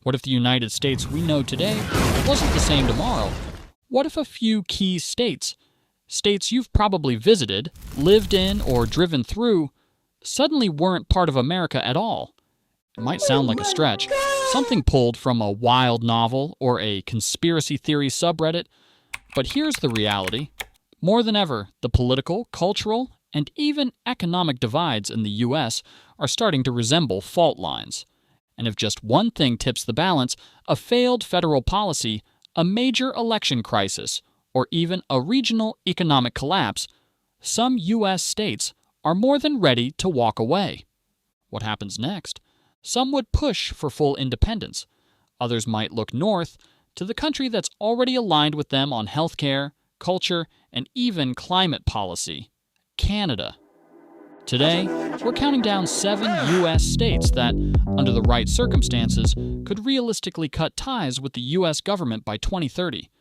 What if the United States we know today wasn't the same tomorrow? What if a few key states, states you've probably visited, lived in, or driven through, suddenly weren't part of America at all? It might sound like a stretch, something pulled from a wild novel or a conspiracy theory subreddit, but here's the reality. More than ever, the political, cultural, and even economic divides in the U.S. are starting to resemble fault lines. And if just one thing tips the balance, a failed federal policy, a major election crisis, or even a regional economic collapse, some U.S. states are more than ready to walk away. What happens next? Some would push for full independence. Others might look north to the country that's already aligned with them on healthcare, culture, and even climate policy, Canada. Today, we're counting down 7 U.S. states that, under the right circumstances, could realistically cut ties with the U.S. government by 2030.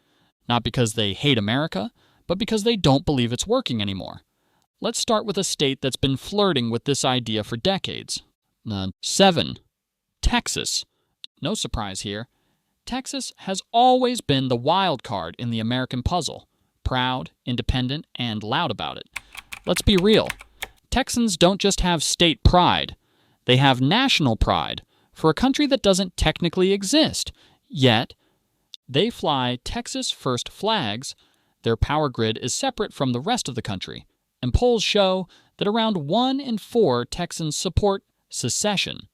Not because they hate America, but because they don't believe it's working anymore. Let's start with a state that's been flirting with this idea for decades. 7. Texas. No surprise here. Texas has always been the wild card in the American puzzle. Proud, independent, and loud about it. Let's be real. Texans don't just have state pride. They have national pride for a country that doesn't technically exist. Yet, they fly Texas-first flags. Their power grid is separate from the rest of the country. And polls show that around 1 in 4 Texans support secession,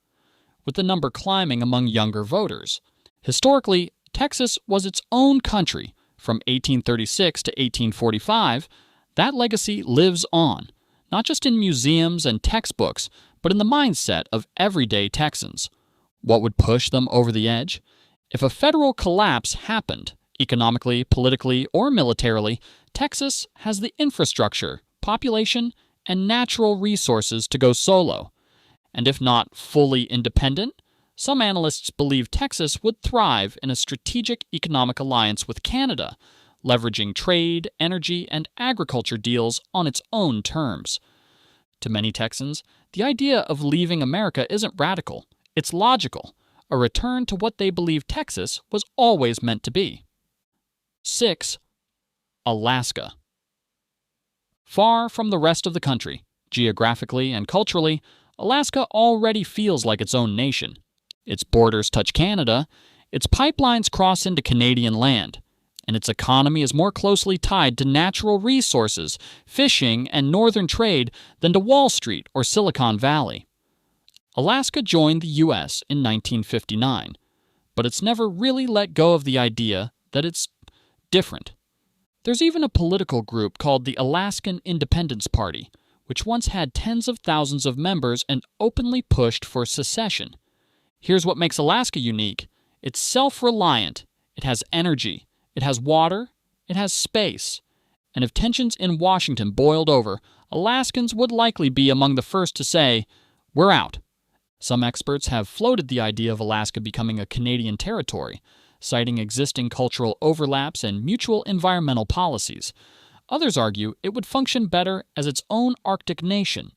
with the number climbing among younger voters. Historically, Texas was its own country. From 1836 to 1845, that legacy lives on, not just in museums and textbooks, but in the mindset of everyday Texans. What would push them over the edge? If a federal collapse happened, economically, politically, or militarily, Texas has the infrastructure, population, and natural resources to go solo. And if not fully independent, some analysts believe Texas would thrive in a strategic economic alliance with Canada, leveraging trade, energy, and agriculture deals on its own terms. To many Texans, the idea of leaving America isn't radical, it's logical, a return to what they believe Texas was always meant to be. 6. Alaska. Far from the rest of the country, geographically and culturally, Alaska already feels like its own nation. Its borders touch Canada, its pipelines cross into Canadian land, and its economy is more closely tied to natural resources, fishing, and northern trade than to Wall Street or Silicon Valley. Alaska joined the U.S. in 1959, but it's never really let go of the idea that it's different. There's even a political group called the Alaskan Independence Party, which once had tens of thousands of members and openly pushed for secession. Here's what makes Alaska unique. It's self-reliant, it has energy, it has water, it has space. And if tensions in Washington boiled over, Alaskans would likely be among the first to say, "We're out." Some experts have floated the idea of Alaska becoming a Canadian territory, citing existing cultural overlaps and mutual environmental policies. Others argue it would function better as its own Arctic nation.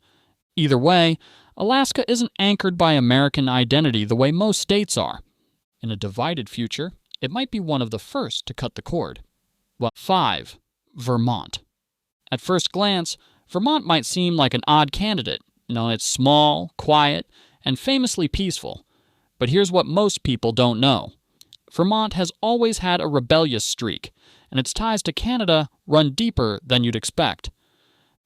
Either way, Alaska isn't anchored by American identity the way most states are. In a divided future, it might be one of the first to cut the cord. 5. Vermont. At first glance, Vermont might seem like an odd candidate. It's small, quiet, and famously peaceful. But here's what most people don't know. Vermont has always had a rebellious streak, and its ties to Canada run deeper than you'd expect.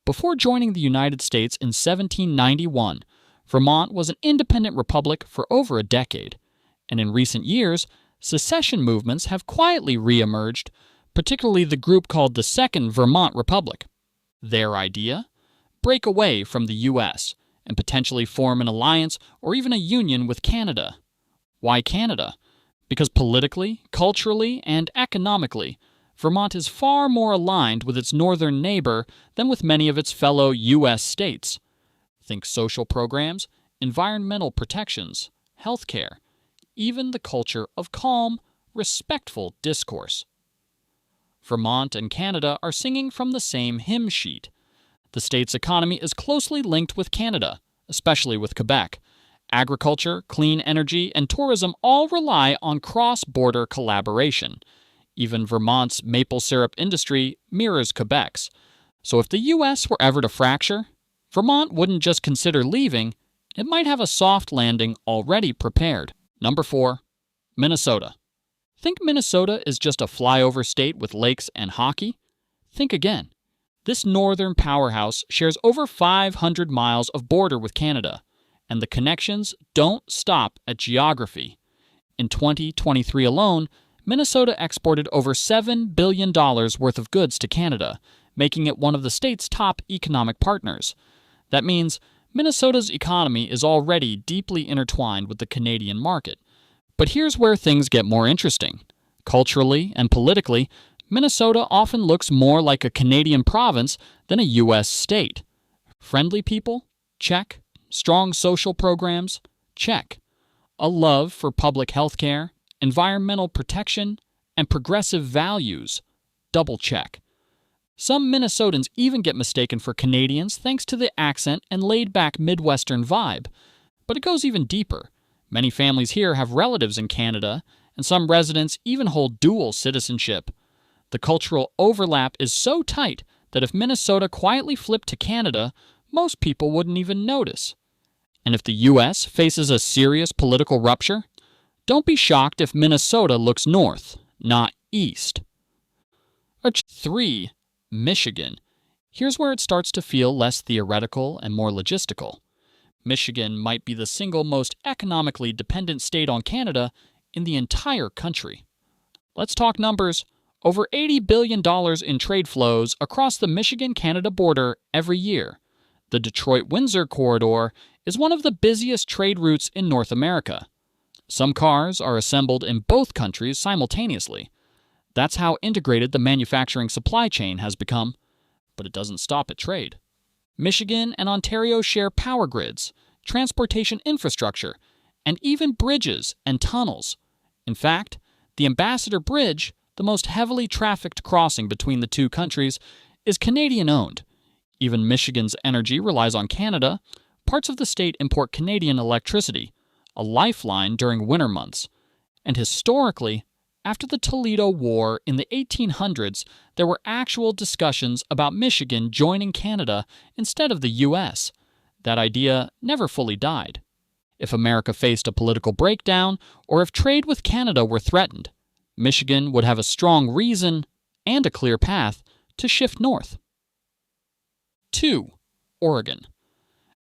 Before joining the United States in 1791, Vermont was an independent republic for over a decade, and in recent years, secession movements have quietly re-emerged, particularly the group called the Second Vermont Republic. Their idea? Break away from the U.S. and potentially form an alliance or even a union with Canada. Why Canada? Because politically, culturally, and economically, Vermont is far more aligned with its northern neighbor than with many of its fellow U.S. states. Think social programs, environmental protections, healthcare, even the culture of calm, respectful discourse. Vermont and Canada are singing from the same hymn sheet. The state's economy is closely linked with Canada, especially with Quebec. Agriculture, clean energy, and tourism all rely on cross-border collaboration. Even Vermont's maple syrup industry mirrors Quebec's. So if the U.S. were ever to fracture, Vermont wouldn't just consider leaving, it might have a soft landing already prepared. Number 4. Minnesota. Think Minnesota is just a flyover state with lakes and hockey? Think again. This northern powerhouse shares over 500 miles of border with Canada, and the connections don't stop at geography. In 2023 alone, Minnesota exported over $7 billion worth of goods to Canada, making it one of the state's top economic partners. That means Minnesota's economy is already deeply intertwined with the Canadian market. But here's where things get more interesting. Culturally and politically, Minnesota often looks more like a Canadian province than a U.S. state. Friendly people? Check. Strong social programs? Check. A love for public health care, environmental protection, and progressive values? Double check. Some Minnesotans even get mistaken for Canadians thanks to the accent and laid-back Midwestern vibe. But it goes even deeper. Many families here have relatives in Canada, and some residents even hold dual citizenship. The cultural overlap is so tight that if Minnesota quietly flipped to Canada, most people wouldn't even notice. And if the U.S. faces a serious political rupture, don't be shocked if Minnesota looks north, not east. 3. Michigan. Here's where it starts to feel less theoretical and more logistical. Michigan might be the single most economically dependent state on Canada in the entire country. Let's talk numbers. Over $80 billion in trade flows across the Michigan-Canada border every year. The Detroit-Windsor corridor is one of the busiest trade routes in North America. Some cars are assembled in both countries simultaneously. That's how integrated the manufacturing supply chain has become. But it doesn't stop at trade. Michigan and Ontario share power grids, transportation infrastructure, and even bridges and tunnels. In fact, the Ambassador Bridge, the most heavily trafficked crossing between the two countries, is Canadian-owned. Even Michigan's energy relies on Canada. Parts of the state import Canadian electricity, a lifeline during winter months. And historically, after the Toledo War in the 1800s, there were actual discussions about Michigan joining Canada instead of the U.S. That idea never fully died. If America faced a political breakdown, or if trade with Canada were threatened, Michigan would have a strong reason and a clear path to shift north. 2. Oregon.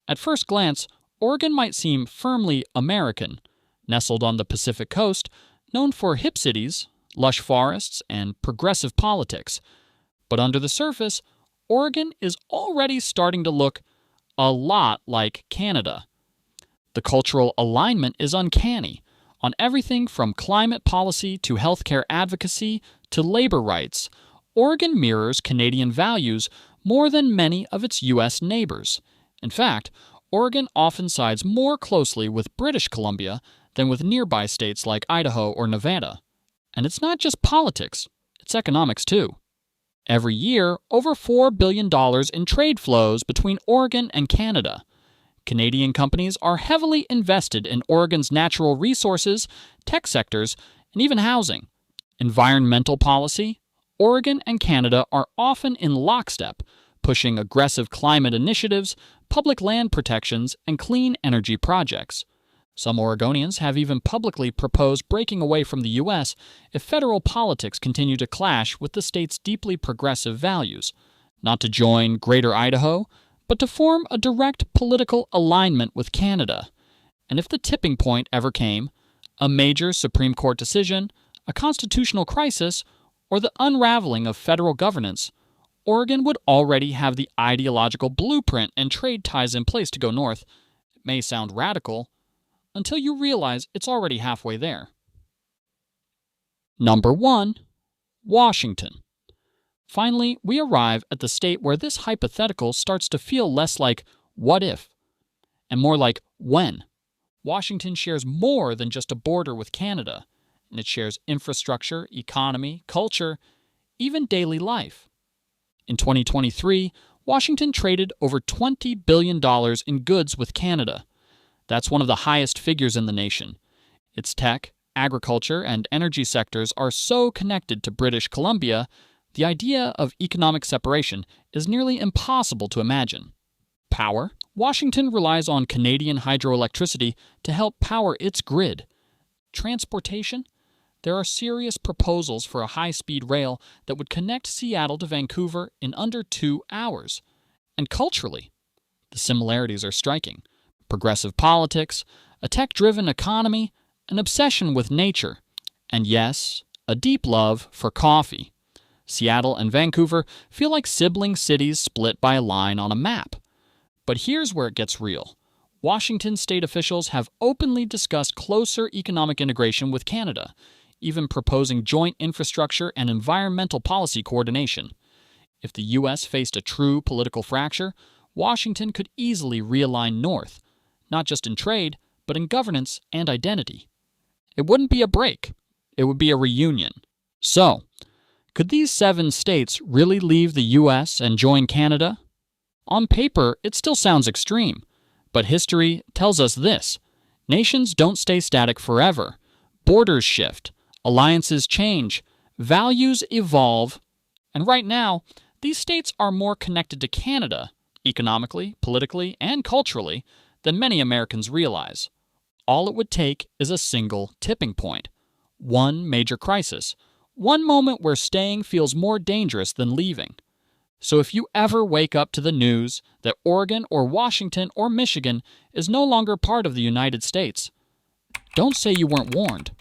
At first glance, Oregon might seem firmly American, nestled on the Pacific coast, known for hip cities, lush forests, and progressive politics. But under the surface, Oregon is already starting to look a lot like Canada. The cultural alignment is uncanny. On everything from climate policy to healthcare advocacy to labor rights, Oregon mirrors Canadian values more than many of its U.S. neighbors. In fact, Oregon often sides more closely with British Columbia than with nearby states like Idaho or Nevada. And it's not just politics, it's economics too. Every year, over $4 billion in trade flows between Oregon and Canada. Canadian companies are heavily invested in Oregon's natural resources, tech sectors, and even housing. Environmental policy, Oregon and Canada are often in lockstep, pushing aggressive climate initiatives, public land protections, and clean energy projects. Some Oregonians have even publicly proposed breaking away from the U.S. if federal politics continue to clash with the state's deeply progressive values, not to join Greater Idaho, but to form a direct political alignment with Canada. And if the tipping point ever came, a major Supreme Court decision, a constitutional crisis, or the unraveling of federal governance, Oregon would already have the ideological blueprint and trade ties in place to go north. It may sound radical, until you realize it's already halfway there. Number 1. Washington. Finally, we arrive at the state where this hypothetical starts to feel less like what if, and more like when. Washington shares more than just a border with Canada, and it shares infrastructure, economy, culture, even daily life. In 2023, Washington traded over $20 billion in goods with Canada. That's one of the highest figures in the nation. Its tech, agriculture, and energy sectors are so connected to British Columbia, the idea of economic separation is nearly impossible to imagine. Power. Washington relies on Canadian hydroelectricity to help power its grid. Transportation. There are serious proposals for a high-speed rail that would connect Seattle to Vancouver in under 2 hours. And culturally, the similarities are striking. Progressive politics, a tech-driven economy, an obsession with nature, and yes, a deep love for coffee. Seattle and Vancouver feel like sibling cities split by a line on a map. But here's where it gets real. Washington state officials have openly discussed closer economic integration with Canada, even proposing joint infrastructure and environmental policy coordination. If the U.S. faced a true political fracture, Washington could easily realign north, not just in trade, but in governance and identity. It wouldn't be a break. It would be a reunion. So, could these 7 states really leave the U.S. and join Canada? On paper, it still sounds extreme, but history tells us this. Nations don't stay static forever. Borders shift, alliances change, values evolve, and right now, these states are more connected to Canada, economically, politically, and culturally, than many Americans realize. All it would take is a single tipping point. One major crisis. One moment where staying feels more dangerous than leaving. So if you ever wake up to the news that Oregon or Washington or Michigan is no longer part of the United States, don't say you weren't warned.